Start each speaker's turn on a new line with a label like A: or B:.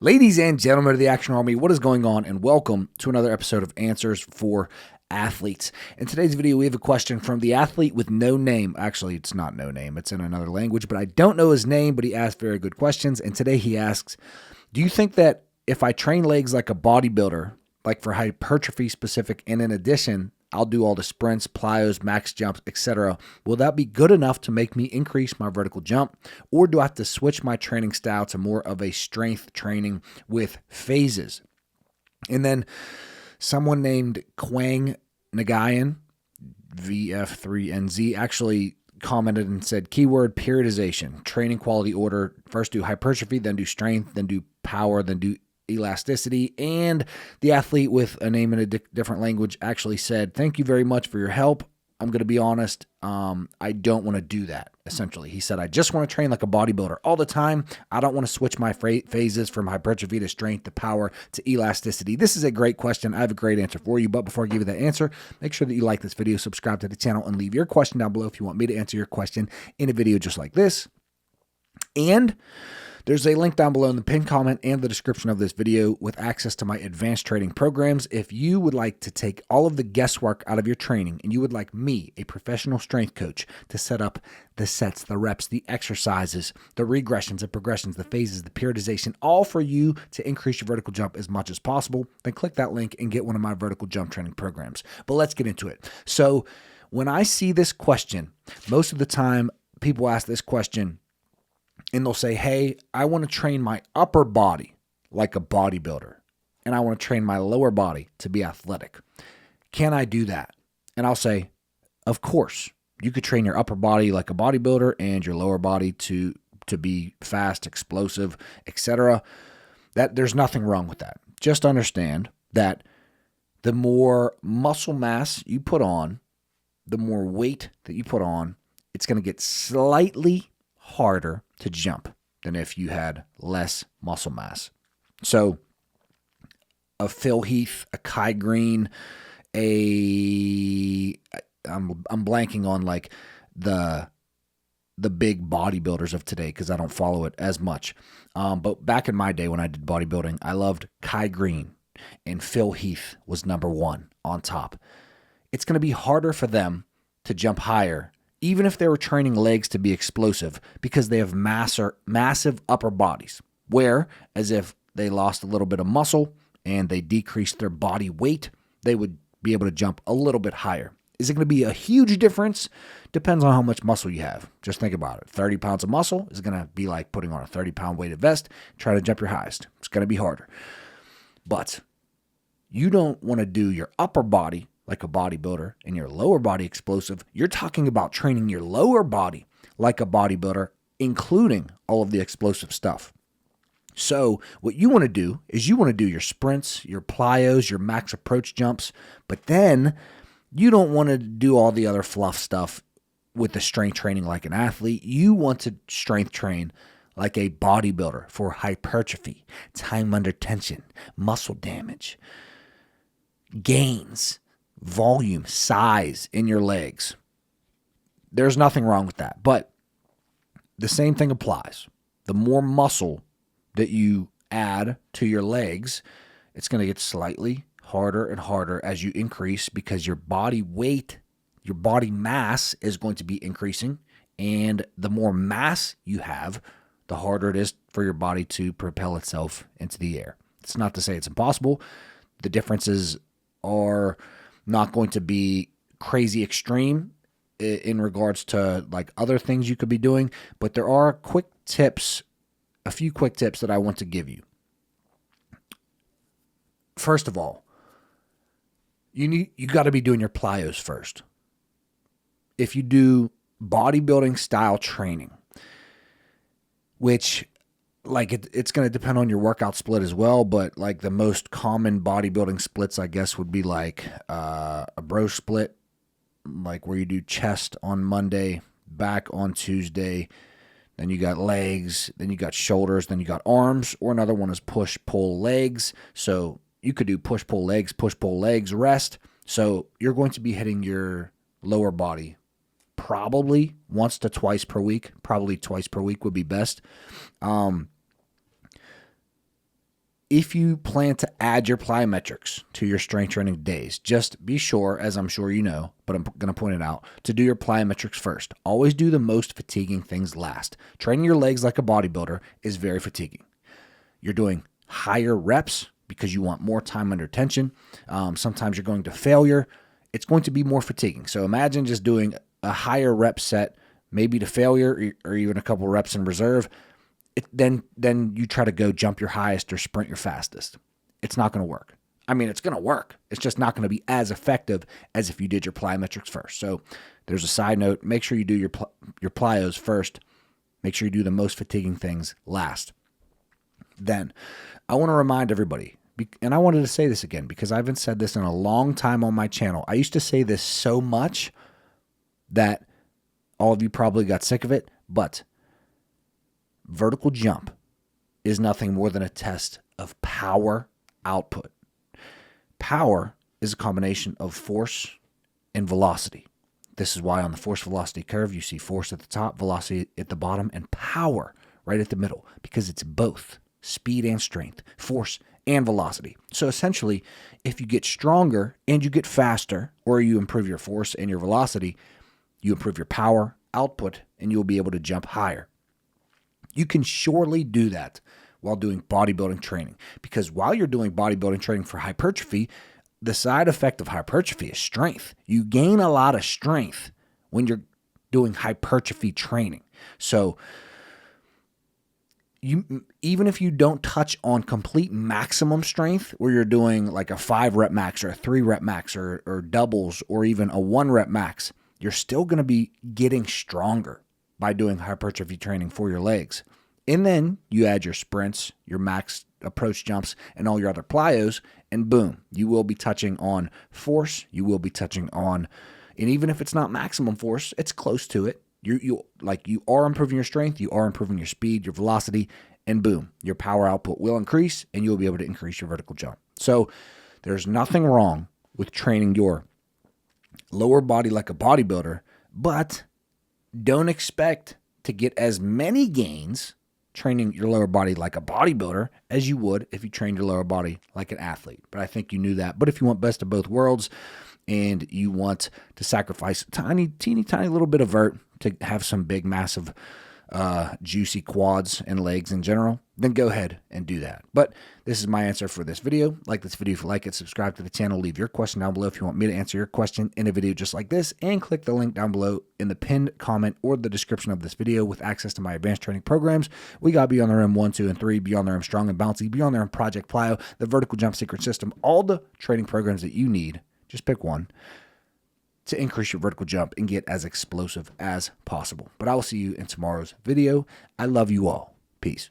A: Ladies and gentlemen of the Action Army, what is going on? And welcome to another episode of Answers for Athletes. In today's video, we have a question from the athlete with no name. Actually, it's not no name. It's in another language, but I don't know his name, but he asked very good questions. And today he asks, do you think that if I train legs like a bodybuilder, like for hypertrophy specific, and in addition, I'll do all the sprints, plyos, max jumps, etc. Will that be good enough to make me increase my vertical jump? Or do I have to switch my training style to more of a strength training with phases? And then someone named Quang Nagayan, VF3NZ, actually commented and said, keyword periodization, training quality order. First do hypertrophy, then do strength, then do power, then do elasticity. And the athlete with a name in a different language actually said, thank you very much for your help. I'm going to be honest, I don't want to do that, essentially. He said, I just want to train like a bodybuilder all the time. I don't want to switch my phases from hypertrophy to strength to power to elasticity. This is a great question. I have a great answer for you. But before I give you that answer, make sure that you like this video, subscribe to the channel, and leave your question down below if you want me to answer your question in a video just like this. And there's a link down below in the pinned comment and the description of this video with access to my advanced training programs. If you would like to take all of the guesswork out of your training and you would like me, a professional strength coach, to set up the sets, the reps, the exercises, the regressions, the progressions, the phases, the periodization, all for you to increase your vertical jump as much as possible, then click that link and get one of my vertical jump training programs. But let's get into it. So when I see this question, most of the time people ask this question, and they'll say, hey, I want to train my upper body like a bodybuilder, and I want to train my lower body to be athletic. Can I do that? And I'll say, of course. You could train your upper body like a bodybuilder and your lower body to be fast, explosive, etc. That there's nothing wrong with that. Just understand that the more muscle mass you put on, the more weight that you put on, it's going to get slightly harder to jump than if you had less muscle mass. So a Phil Heath, a Kai Green, I'm blanking on like the big bodybuilders of today because I don't follow it as much. But back in my day when I did bodybuilding, I loved Kai Green, and Phil Heath was number one on top. It's going to be harder for them to jump higher even if they were training legs to be explosive, because they have massive upper bodies, where as if they lost a little bit of muscle and they decreased their body weight, they would be able to jump a little bit higher. Is it going to be a huge difference? Depends on how much muscle you have. Just think about it. 30 pounds of muscle is going to be like putting on a 30-pound weighted vest, trying to jump your highest. It's going to be harder. But you don't want to do your upper body like a bodybuilder and your lower body explosive. You're talking about training your lower body like a bodybuilder, including all of the explosive stuff. So what you want to do is you want to do your sprints, your plyos, your max approach jumps, but then you don't want to do all the other fluff stuff with the strength training like an athlete. You want to strength train like a bodybuilder for hypertrophy, time under tension, muscle damage, gains, volume, size in your legs. There's nothing wrong with that. But the same thing applies. The more muscle that you add to your legs, it's going to get slightly harder and harder as you increase, because your body weight, your body mass is going to be increasing. And the more mass you have, the harder it is for your body to propel itself into the air. It's not to say it's impossible. The differences are not going to be crazy extreme in regards to like other things you could be doing, but there are quick tips, a few quick tips that I want to give you. First of all, you got to be doing your plyos first. If you do bodybuilding style training, which like it's going to depend on your workout split as well, but like the most common bodybuilding splits, I guess, would be like a bro split, like where you do chest on Monday, back on Tuesday, then you got legs, then you got shoulders, then you got arms, or another one is push-pull legs. So you could do push-pull legs, rest. So you're going to be hitting your lower body probably once to twice per week. Probably twice per week would be best. if you plan to add your plyometrics to your strength training days, just be sure, as I'm sure you know, but I'm going to point it out, to do your plyometrics first. Always do the most fatiguing things last. Training your legs like a bodybuilder is very fatiguing. You're doing higher reps because you want more time under tension. Sometimes you're going to failure. It's going to be more fatiguing. So imagine just doing a higher rep set, maybe to failure or even a couple reps in reserve. Then you try to go jump your highest or sprint your fastest. It's not going to work. I mean, it's going to work. It's just not going to be as effective as if you did your plyometrics first. So there's a side note. Make sure you do your plyos first. Make sure you do the most fatiguing things last. Then I want to remind everybody, and I wanted to say this again because I haven't said this in a long time on my channel. I used to say this so much that all of you probably got sick of it, but vertical jump is nothing more than a test of power output. Power is a combination of force and velocity. This is why on the force velocity curve, you see force at the top, velocity at the bottom, and power right at the middle, because it's both speed and strength, force and velocity. So essentially, if you get stronger and you get faster, or you improve your force and your velocity, you improve your power output and you'll be able to jump higher. You can surely do that while doing bodybuilding training, because while you're doing bodybuilding training for hypertrophy, the side effect of hypertrophy is strength. You gain a lot of strength when you're doing hypertrophy training. So even if you don't touch on complete maximum strength, where you're doing like a 5 rep max or a 3 rep max or doubles or even a 1 rep max, you're still going to be getting stronger by doing hypertrophy training for your legs. And then you add your sprints, your max approach jumps, and all your other plyos, and boom, you will be touching on force. You will be touching on, and even if it's not maximum force, it's close to it. You are improving your strength, you are improving your speed, your velocity, and boom, your power output will increase, and you'll be able to increase your vertical jump. So there's nothing wrong with training your lower body like a bodybuilder, but don't expect to get as many gains training your lower body like a bodybuilder as you would if you trained your lower body like an athlete. But I think you knew that. But if you want best of both worlds and you want to sacrifice a teeny little bit of vert to have some big, massive, juicy quads and legs in general, then go ahead and do that. But this is my answer for this video. Like this video if you like it, subscribe to the channel, leave your question down below if you want me to answer your question in a video just like this, and click the link down below in the pinned comment or the description of this video with access to my advanced training programs. We got Beyond the Rim 1, 2, and 3, Beyond the Rim Strong and Bouncy, Beyond the Rim Project Plyo, the Vertical Jump Secret System, all the training programs that you need. Just pick one to increase your vertical jump and get as explosive as possible. But I will see you in tomorrow's video. I love you all. Peace.